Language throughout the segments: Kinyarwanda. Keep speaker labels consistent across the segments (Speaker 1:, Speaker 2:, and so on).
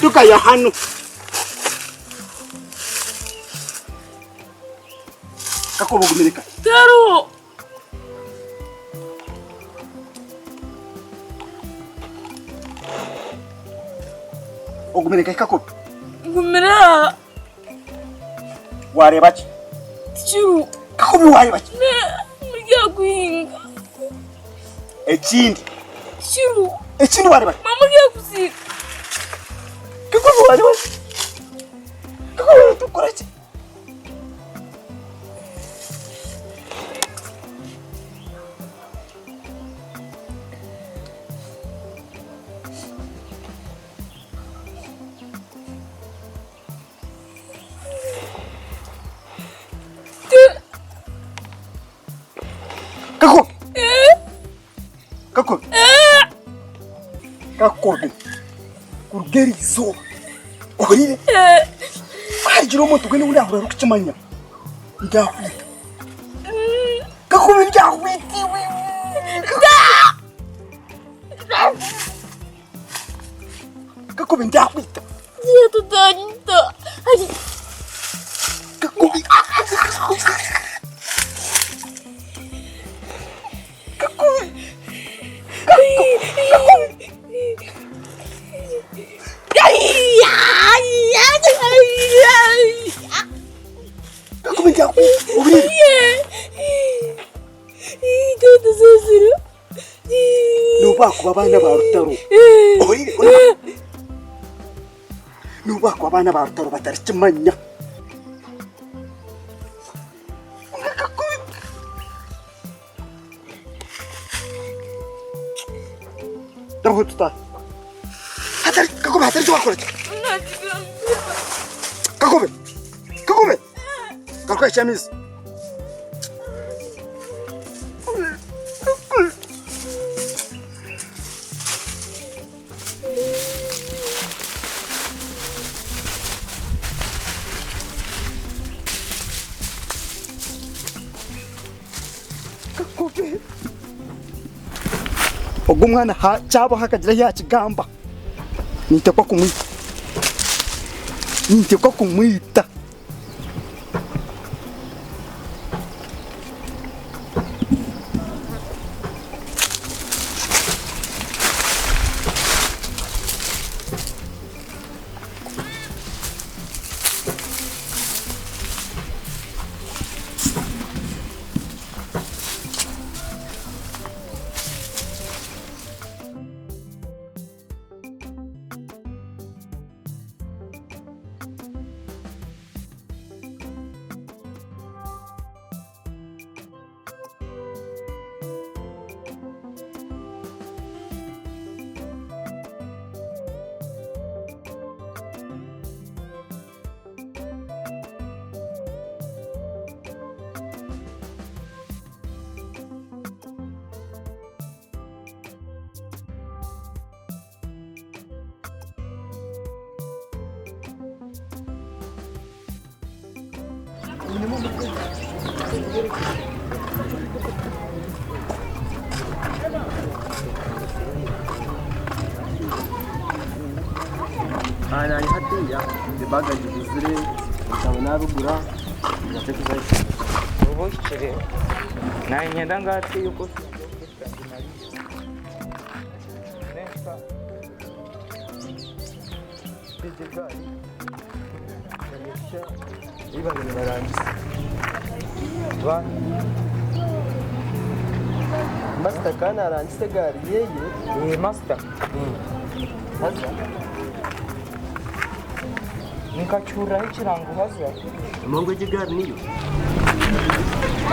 Speaker 1: Tuka ya hanu. Kakobe gumereka.
Speaker 2: Taro.
Speaker 1: Ogumereka Kakobe.
Speaker 2: Gumera.
Speaker 1: Wareba ki?
Speaker 2: Chiru.
Speaker 1: Kakobe wareba ki?
Speaker 2: Mujya guhinga.
Speaker 1: Ekindi.
Speaker 2: Chiru.
Speaker 1: Ekindi wareba.
Speaker 2: Mama ngiye kuzika.
Speaker 1: Kakobe wareba. Kakobe tukora ki? Kakobe kurgeri zo urire hajiro moto gene uri aho rukicimanya ndakwita Kakobe ndakwiti Kakobe ndakwita
Speaker 2: ye tutanyita ari
Speaker 1: Kakobe Nuba abana ba Rutaro. Nuba abana ba Rutaro batarikimanya. Daho tuta. Kakobe hatari cyo wakora. Kakobe. Kakobe chamizi. Ogumwana ha cyabo hakagira yakigamba nite kwa kumwita
Speaker 3: Ana hati ya dibaga jizire utabona rugura ndatekezaje ubu kire na nyenda ngati yuko nesta bidegari iba ni barangiza ba master kana arangise gari yeye master haza nikachura ichirangu haza
Speaker 1: Mongo jigari niyo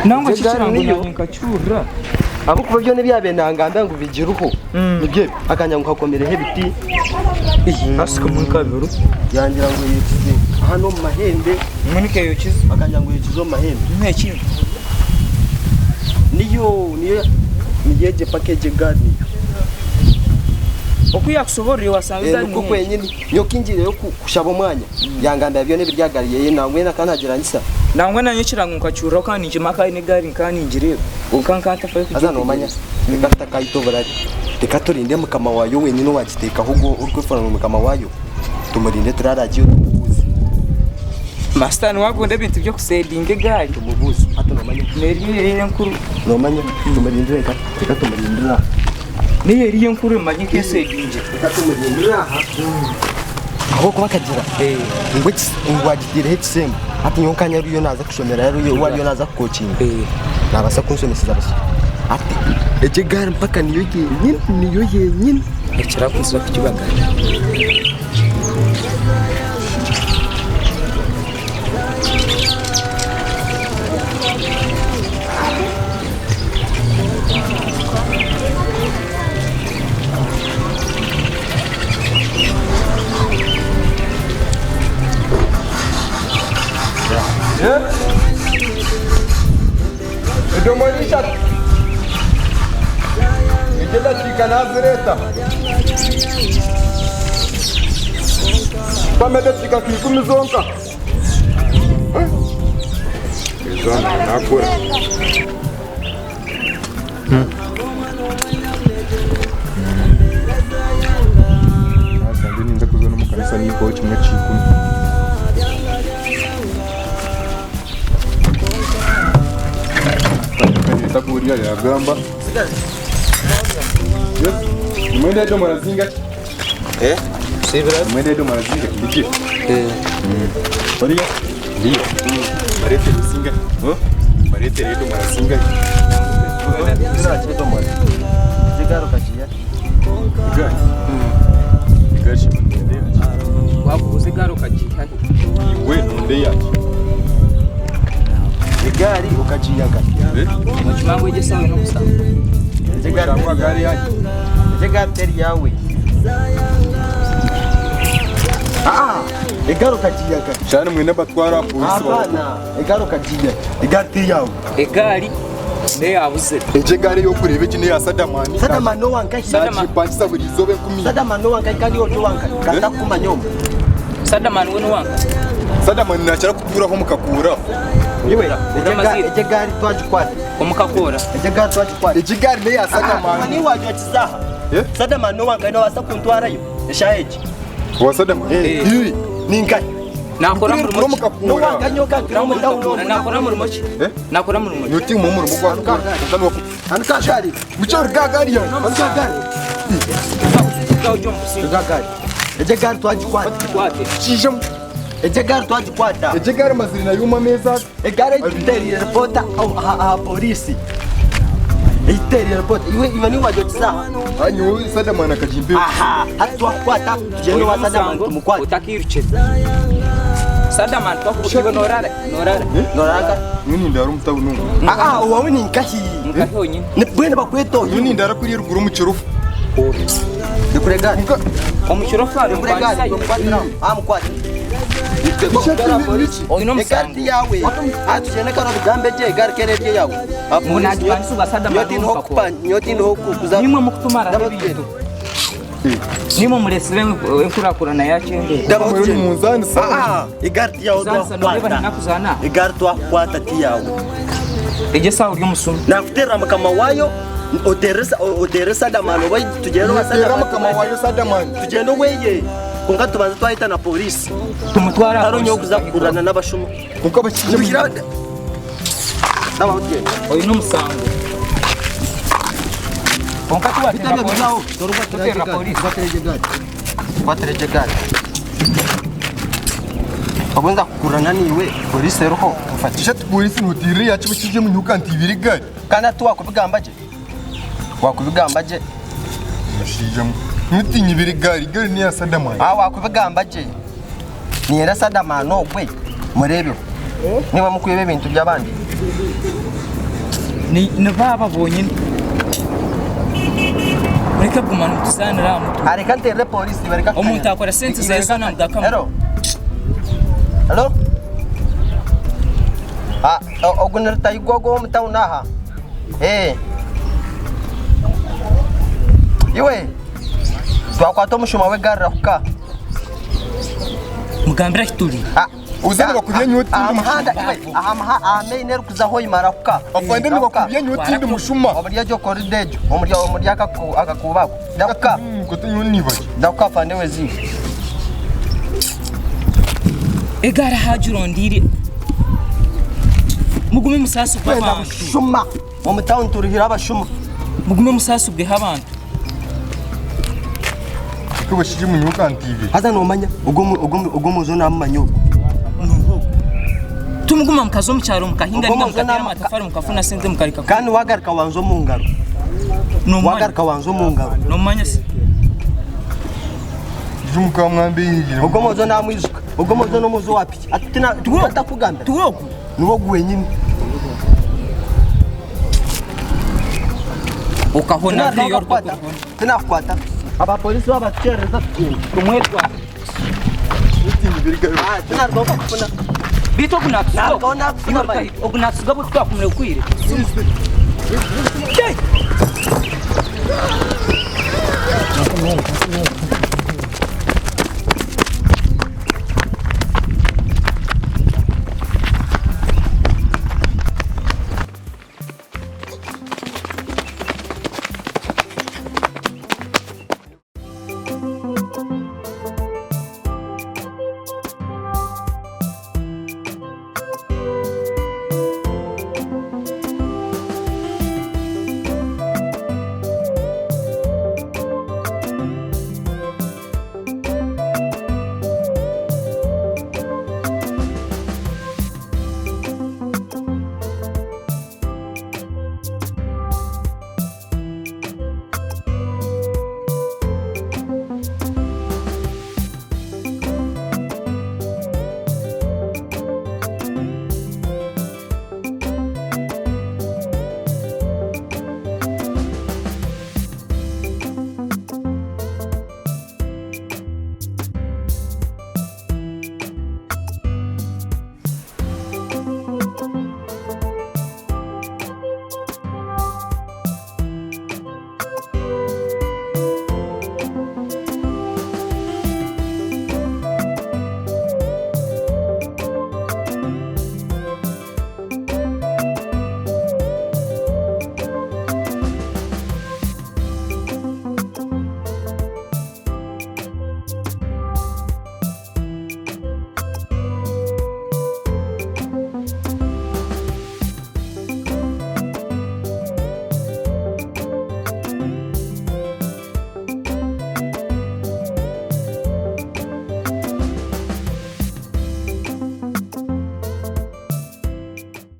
Speaker 3: nango chichirangu nikachura
Speaker 1: abo kuba byo nebyabenanganda ngo bigiruho nibye akanya ngo hakomere hebiti
Speaker 3: asika mu kabiro
Speaker 1: yangira ngo yikize hano mu mahembe
Speaker 3: munike yokize
Speaker 1: akanya ngo yikize mu mahembe
Speaker 3: nteki
Speaker 1: niyo niyeje package gari
Speaker 3: okuyakusoborera wasangiza
Speaker 1: ni kuko yenyine yo kinjire yo kushaba umwanya yanganda byo nebiryagariye nangwe nakanageranyisa
Speaker 3: nangwe nanyikirango nkacyura kandi njimaka ine gari nkaningire ukankanta faye
Speaker 1: kujya azana umanya nikata kayitobora tekaturinde mukama wayo wenyine wakiteka ahubwo urwefana mukama wayo tumurinde turaragiye tumubuze
Speaker 3: Master wakunda ibintu byo kusedinga egali
Speaker 1: tumubuze hato nomanya
Speaker 3: neriye nkuru
Speaker 1: nomanya tumarindira reka tumarindira
Speaker 3: neriye nkuru manye ke sedinge
Speaker 1: reka tumarindira aha aho kuba kagira ngo agitire HCM ati nyonkanya ruyo naza kushomera ruyo wari naza coaching nabasa kunsomeseza basi ati ejegar mpaka niyo yenyine
Speaker 3: ekira kuza kukibagana
Speaker 4: Domolisha. Ngela chika nazireta. Pameda chika kikumizonka. Izana nakura. Sasa ndini nza kuzona mu kanisa nipo kimwe chikumi. Taburia ya gamba. Yes. Mwende ndo marazinga.
Speaker 1: Sibira
Speaker 4: Mwende ndo marazinga kibiki. Maria. Ndio. Marete msinga. Marete ndo marazinga.
Speaker 1: sira cheto mwana jigaro kachia
Speaker 4: Gari. Gashi mwende.
Speaker 3: wakuze garo kajiha
Speaker 4: Iwe nonde yaki.
Speaker 1: igari ukajiyaga
Speaker 3: mukimango ejesawe no kusanga
Speaker 4: Jigaro gari yaki.
Speaker 1: jigaro teri yawe igaro kajiyaga
Speaker 4: Shana mwene batwara polisi.
Speaker 1: hapana igaro kajiya igari teri yawe
Speaker 3: egali ne yabuze
Speaker 4: Ejegari yo kurebe kine ya Sadamani.
Speaker 1: Sadamani no wanka
Speaker 4: Sadamani pantisa buri zobe kumi.
Speaker 1: Sadamani no wanka kandi yo wanka kata kuma nyoma
Speaker 3: Sadamani wono wanga
Speaker 4: Sadamani nachara kutura ho mukakura.
Speaker 1: iwe ejegari twajikwata
Speaker 3: omukakora
Speaker 1: ejegari twajikwata
Speaker 4: Ejegari ne ya Sadamani.
Speaker 1: ni wajwa kizaha Sadamani no wanka no wasa kuntwarayo eshaeje
Speaker 4: Wa Sadamani. Iri
Speaker 1: ninkani
Speaker 3: nakora mu rumo
Speaker 1: no wanka nyoka gramo ndawo
Speaker 3: nakora mu rumo nakora mu rumo
Speaker 4: Nyoti mu murimo kwa kanwa.
Speaker 1: anka gari
Speaker 4: Muchor gagari ya.
Speaker 1: anka gari
Speaker 3: gajo musinga
Speaker 1: gagari ejegari twajikwata
Speaker 3: kwate
Speaker 4: Chijam.
Speaker 1: ejegari twajikwata
Speaker 4: Ejegari mazirina yuma meza.
Speaker 1: egari iteri reporta a polisi iteri reporta iwe ni wajwa kizaha
Speaker 4: Anyo Sadamani akajimbe.
Speaker 1: aha hatwakwata tugende wa Sadamani tumukwata
Speaker 3: utakiruche Sadamani twakukiwe norara
Speaker 1: noranga
Speaker 4: Nini ndaro mutabu nungu.
Speaker 1: uwawe ni nkahi
Speaker 3: nkaho nyine
Speaker 1: ni bwene bakweto
Speaker 4: Nini ndara kuri ruguru mu kirufu.
Speaker 1: ni kuregani
Speaker 3: omukiro faro
Speaker 1: kuregani mukwatira amukwata
Speaker 3: oino
Speaker 1: egari
Speaker 3: musango
Speaker 1: yawe atugende kano bigambe je egari kererye yawe
Speaker 3: munajwanisuga Sadamani
Speaker 1: nyoti no kukuza
Speaker 3: nimwe mukutumara ibintu nimwe muresire enkurakurana yakende
Speaker 4: Muri munzani sa.
Speaker 1: egari yawe
Speaker 3: sasa noleba
Speaker 1: twakwata
Speaker 3: nakuzana
Speaker 1: egari twakwata ti yawe
Speaker 3: ejesawo ry'omusumu
Speaker 1: nakutera mukama wayo oteresa Sadamani oba tugende wa
Speaker 4: Sadamani kama wayo Sadamani.
Speaker 1: tugende weye konga tubanze twahita na polisi
Speaker 3: tumutwara
Speaker 1: taronyo kuza kurana n'abashumu
Speaker 4: Kuko abakije mu
Speaker 1: n'abawutye
Speaker 3: oino musango konka tubatera polisi
Speaker 1: batereje gari abonza kukurana niwe polisi roho
Speaker 4: Fatisha polisi nutiri yacu bikije mu nyukanti ibiri gari.
Speaker 1: kana tu wakubigambaje
Speaker 4: Mushijamo. Nutinyi ibiri gari ni ya Sadamani.
Speaker 1: wakubigambaje ni era Sadamani ogwe murebe niba mukwibe ibintu by'abandi
Speaker 3: ni baba bonyine mureke gumana utusanira mutu
Speaker 1: areka ntere polisi bareka
Speaker 3: omuntu akora sente zezana mudakama
Speaker 1: hello ogunir tayigogo mutaunaha iwe twakwata omushuma w'egari rahuka
Speaker 3: mugambira kituri
Speaker 4: Uzana bakubye nyoti
Speaker 1: amahanda iwe amain erukuzaho imara huka
Speaker 4: afande ni bakubye nyoti ndi mushuma.
Speaker 1: oburya jo koridejo omurya akakubako dahuka
Speaker 4: Kote nyoni baje.
Speaker 1: dahuka afande wezi
Speaker 3: egara hajurondire mugume musasu bw'abantu
Speaker 1: shuma mu town turihira abashuma
Speaker 3: mugume musasu bw'abantu
Speaker 4: ko bashije mu nyuka TV
Speaker 1: haza no manya ugo muzo namanyo
Speaker 3: tumuguma mukazo mu cyaro mukahinga ninga mukatera amatafari mukafuna sente mukarika
Speaker 1: kandi wagarika wanzo mu ngaro wagarika wanzo mu ngaro
Speaker 3: no manya se
Speaker 4: jumuka mwambe yigire
Speaker 1: ugo muzo namwizuka ugo muzo no muzo wapi atina tutakuganda
Speaker 3: tuwoku
Speaker 1: niwo gwenyine
Speaker 3: ukahona hiyo
Speaker 1: tunakwata aba polisi babachereza
Speaker 3: kumwetwa
Speaker 1: tunaroka kufuna
Speaker 3: bito kunatsuga
Speaker 1: nakona kufuna bai
Speaker 3: okunatsuga butwa kumule kwire